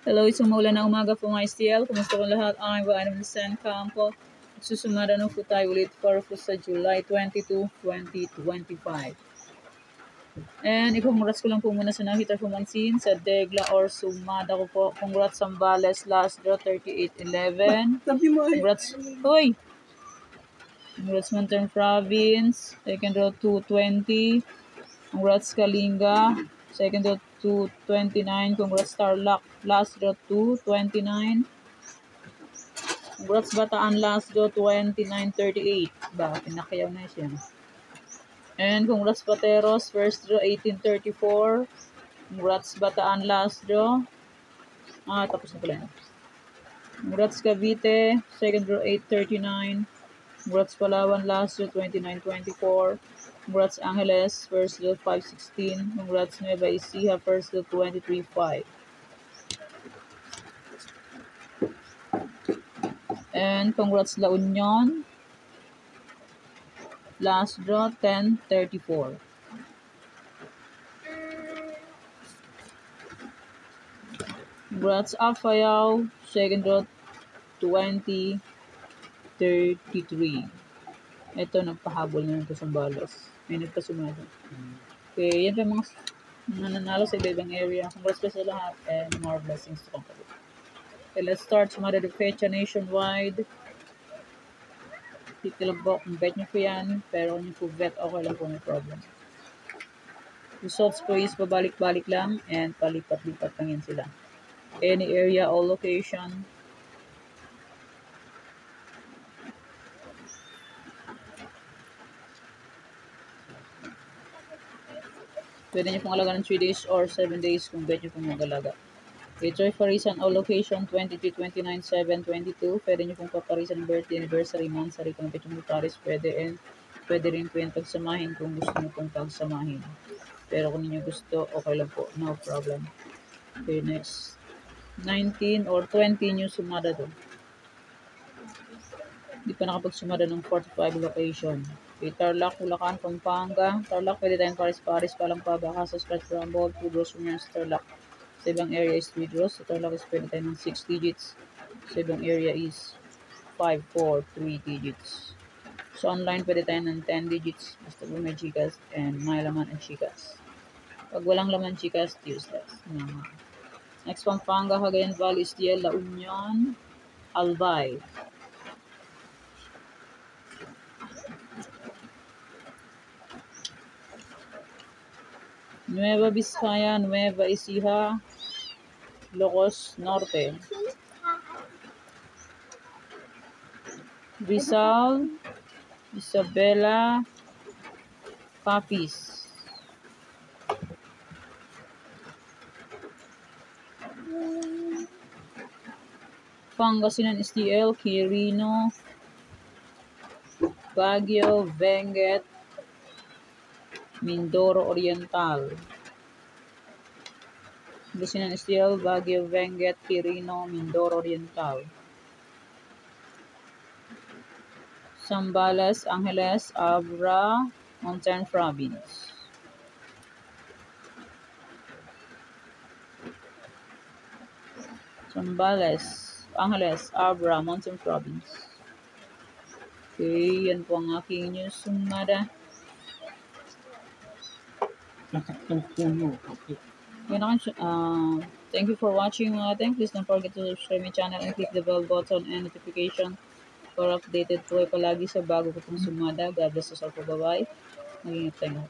Hello, isang maulan na umaga po mga STL. Kumusta po lahat? I'm Vitamin Sen Campo. Susumada na po tayo ulit para po sa July 22, 2025. And i-congrats ko lang po muna sa nakita po mansin sa Degla or sumada ko po. Congrats Zambales last draw 38-11. Congrats. Hoy! Congrats Mountain Province. Second draw 220. Congrats Kalinga. Second draw 229. Congrats Starlock. Last draw 229. Congrats Bataan. Last draw 2938. Ba, pinakayaw na siya. And congrats Pateros. First draw 1834. Congrats Bataan. Last draw. Tapos na pala. Congrats Cavite. Second draw 839. Congrats Palawan. Last draw 2924. Congrats Angeles, first draw 516. Congrats Nueva Ecija, first draw 235. And congrats La Union, last draw 1034. Congrats Afayao, second draw 2033. Ito, nagpahabol na ito sa balas. May nagpasumada. Okay, yan pa mga nananalo sa iba-ibang area. Congrats pa sa lahat and more blessings to come. Okay, let's start. Sumada de fecha nationwide. Hindi lang po kung bet nyo po yan. Pero kung nyo po bet, okay lang po, may problem. Results po is pabalik-balik lang and palipat-lipat lang yan sila. Any area or location. Pwede nyo pong alaga ng 3 days or 7 days kung bet nyo pong mag-alaga. Okay, Troy Farisan o location 23, 29, 7, 22. Pwede nyo pong paparisan birthday, anniversary, month, sarili kung bet nyo paris, pwede. And pwede rin po yung pagsamahin kung gusto nyo pong pagsamahin. Pero kung ninyo gusto, okay lang po. No problem. Okay, next. 19 or 20 nyo sumada to. Hindi pa nakapagsumada ng 45 location. Okay, Tarlac, Bulacan, Pampanga. Tarlac, pwede tayong paris-paris palang pabaka sa scratch rumble. 2 draws from yan sa Tarlac. Sa ibang area is 3 draws. Sa Tarlac is pwede tayo ng 6 digits. Sa ibang area is 5, 4, 3 digits. So online pwede tayo ng 10 digits. Basta po may Gcash and may laman ang Gcash. Pag walang laman Gcash, useless. Next, Pampanga, Cagayan Valley, STL, La Union, Albay. Nueva Vizcaya, Nueva Ecija, Ilocos Norte. Rizal, Isabela, Papis. Pangasinan STL, Quirino, Baguio, Benguet, Mindoro Oriental. Pangasinan STL, Baguio, Benguet, Quirino, Mindoro Oriental. Zambales, Angeles, Abra, Mountain Province. Zambales, Angeles, Abra, Mountain Province. Okay, yan po ang aking news sumada. Thank you for watching mga ating. Please don't forget to subscribe my channel and click the bell button and notification for updated po palagi sa bago ko pong sumada. God bless us all po. Bye-bye. Mag-ingat tayo.